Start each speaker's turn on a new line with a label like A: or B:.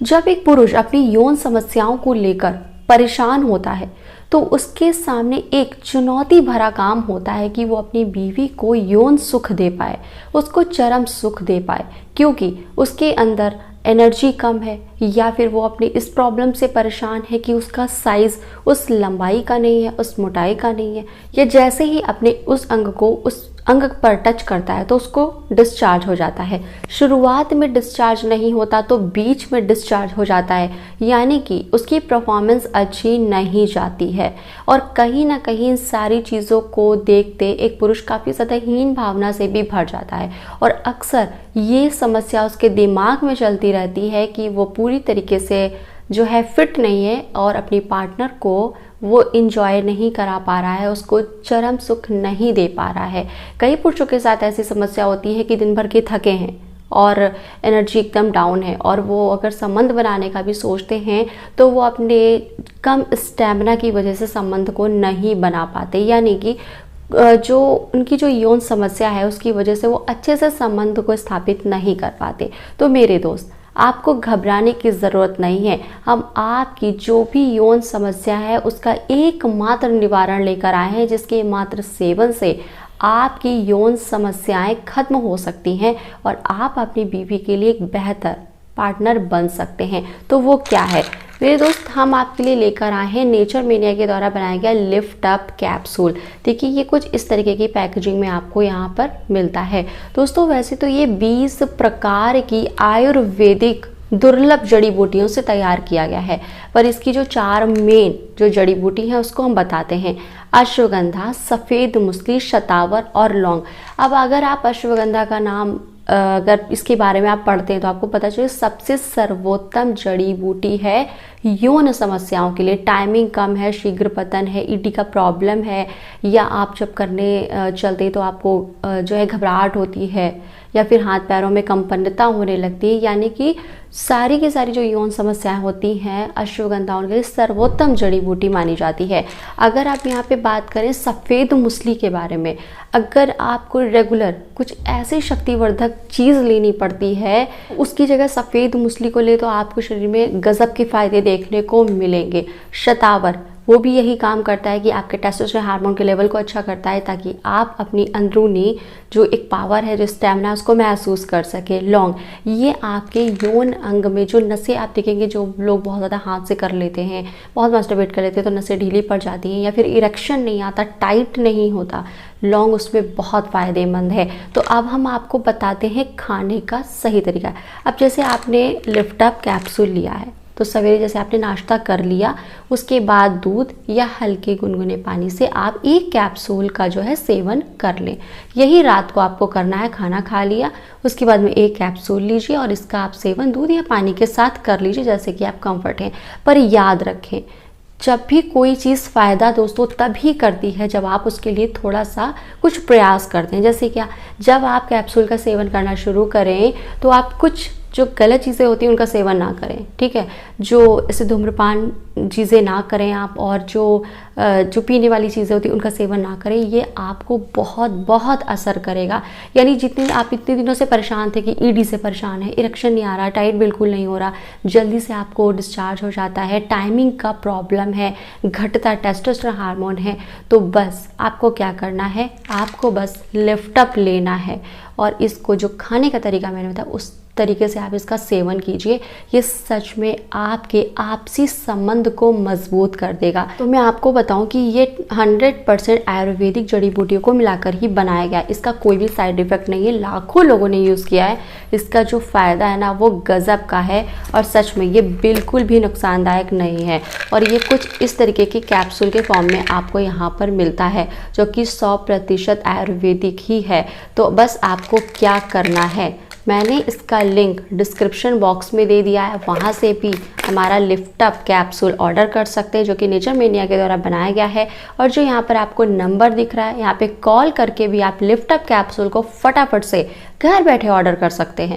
A: जब एक पुरुष अपनी यौन समस्याओं को लेकर परेशान होता है तो उसके सामने एक चुनौती भरा काम होता है कि वो अपनी बीवी को यौन सुख दे पाए, उसको चरम सुख दे पाए, क्योंकि उसके अंदर एनर्जी कम है या फिर वो अपनी इस प्रॉब्लम से परेशान है कि उसका साइज़ उस लंबाई का नहीं है, उस मोटाई का नहीं है, या जैसे ही अपने उस अंग को उस अंग पर टच करता है तो उसको डिस्चार्ज हो जाता है। शुरुआत में डिस्चार्ज नहीं होता तो बीच में डिस्चार्ज हो जाता है, यानी कि उसकी परफॉर्मेंस अच्छी नहीं जाती है। और कहीं ना कहीं इन सारी चीज़ों को देखते एक पुरुष काफ़ी ज़्यादा हीन भावना से भी भर जाता है और अक्सर ये समस्या उसके दिमाग में चलती रहती है कि वो पूरी तरीके से जो है फिट नहीं है और अपनी पार्टनर को वो इंजॉय नहीं करा पा रहा है, उसको चरम सुख नहीं दे पा रहा है। कई पुरुषों के साथ ऐसी समस्या होती है कि दिन भर के थके हैं और एनर्जी एकदम डाउन है और वो अगर संबंध बनाने का भी सोचते हैं तो वो अपने कम स्टैमिना की वजह से संबंध को नहीं बना पाते, यानी कि जो उनकी जो यौन समस्या है उसकी वजह से वो अच्छे से संबंध को स्थापित नहीं कर पाते। तो मेरे दोस्त, आपको घबराने की ज़रूरत नहीं है। हम आपकी जो भी यौन समस्या है उसका एकमात्र निवारण लेकर आए हैं, जिसके मात्र सेवन से आपकी यौन समस्याएं खत्म हो सकती हैं और आप अपनी बीवी के लिए एक बेहतर पार्टनर बन सकते हैं। तो वो क्या है मेरे दोस्त, हम आपके लिए लेकर आए हैं नेचर मेनिया के द्वारा बनाया गया लिफ्ट अप कैप्सूल। देखिए ये कुछ इस तरीके की पैकेजिंग में आपको यहाँ पर मिलता है। दोस्तों वैसे तो ये 20 प्रकार की आयुर्वेदिक दुर्लभ जड़ी बूटियों से तैयार किया गया है, पर इसकी जो 4 मेन जो जड़ी बूटी है उसको हम बताते हैं। अश्वगंधा, सफ़ेद मुसली, शतावर और लौंग। अब अगर आप अश्वगंधा का नाम अगर इसके बारे में आप पढ़ते हैं तो आपको पता चले सबसे सर्वोत्तम जड़ी बूटी है यौन समस्याओं के लिए। टाइमिंग कम है, शीघ्र पतन है, ईडी का प्रॉब्लम है, या आप जब करने चलते तो आपको जो है घबराहट होती है या फिर हाथ पैरों में कंपनता होने लगती है, यानी कि सारी की सारी जो यौन समस्याएं होती हैं अश्वगंधा उनके लिए सर्वोत्तम जड़ी बूटी मानी जाती है। अगर आप यहाँ पे बात करें सफ़ेद मुसली के बारे में, अगर आपको रेगुलर कुछ ऐसी शक्तिवर्धक चीज़ लेनी पड़ती है उसकी जगह सफ़ेद मुसली को ले तो आपको शरीर में गजब के फ़ायदे देखने को मिलेंगे। शतावर वो भी यही काम करता है कि आपके टेस्टोस्टेरोन हार्मोन के लेवल को अच्छा करता है ताकि आप अपनी अंदरूनी जो एक पावर है, जो स्टैमिना, उसको महसूस कर सके। लौंग ये आपके यौन अंग में जो नसें आप देखेंगे, जो लोग बहुत ज़्यादा हाथ से कर लेते हैं, बहुत मास्टरबेट कर लेते हैं तो नसें ढीली पड़ जाती हैं या फिर इरेक्शन नहीं आता, टाइट नहीं होता, लौंग उसमें बहुत फ़ायदेमंद है। तो अब हम आपको बताते हैं खाने का सही तरीका। अब जैसे आपने लिफ्ट अप कैप्सूल लिया है तो सवेरे जैसे आपने नाश्ता कर लिया, उसके बाद दूध या हल्के गुनगुने पानी से आप 1 कैप्सूल का जो है सेवन कर लें। यही रात को आपको करना है। खाना खा लिया उसके बाद में 1 कैप्सूल लीजिए और इसका आप सेवन दूध या पानी के साथ कर लीजिए जैसे कि आप कंफर्ट हैं। पर याद रखें, जब भी कोई चीज़ फ़ायदा दोस्तों तभी करती है जब आप उसके लिए थोड़ा सा कुछ प्रयास करते हैं। जैसे क्या, जब आप कैप्सूल का सेवन करना शुरू करें तो आप कुछ जो गलत चीज़ें होती हैं उनका सेवन ना करें, ठीक है। जो ऐसे धूम्रपान चीज़ें ना करें आप, और जो पीने वाली चीज़ें होती हैं उनका सेवन ना करें। ये आपको बहुत बहुत असर करेगा। यानी जितने आप इतने दिनों से परेशान थे कि ईडी से परेशान है, इरेक्शन नहीं आ रहा, टाइट बिल्कुल नहीं हो रहा, जल्दी से आपको डिस्चार्ज हो जाता है, टाइमिंग का प्रॉब्लम है, घटता टेस्टोस्टेरोन हार्मोन है, तो बस आपको क्या करना है, आपको बस लिफ्ट अप लेना है और इसको जो खाने का तरीका मैंने बताया उस तरीके से आप इसका सेवन कीजिए। ये सच में आपके आपसी संबंध को मजबूत कर देगा। तो मैं आपको बताऊं कि ये 100% आयुर्वेदिक जड़ी बूटियों को मिलाकर ही बनाया गया। इसका कोई भी साइड इफेक्ट नहीं है, लाखों लोगों ने यूज़ किया है। इसका जो फ़ायदा है ना वो गज़ब का है और सच में ये बिल्कुल भी नुकसानदायक नहीं है। और ये कुछ इस तरीके की कैप्सूल के फॉर्म में आपको यहाँ पर मिलता है जो कि 100% आयुर्वेदिक ही है। तो बस आपको क्या करना है, मैंने इसका लिंक डिस्क्रिप्शन बॉक्स में दे दिया है, वहाँ से भी हमारा लिफ्ट अप कैप्सूल ऑर्डर कर सकते हैं जो कि नेचर मेनिया के द्वारा बनाया गया है। और जो यहाँ पर आपको नंबर दिख रहा है, यहाँ पे कॉल करके भी आप लिफ्ट अप कैप्सूल को फटाफट से घर बैठे ऑर्डर कर सकते हैं।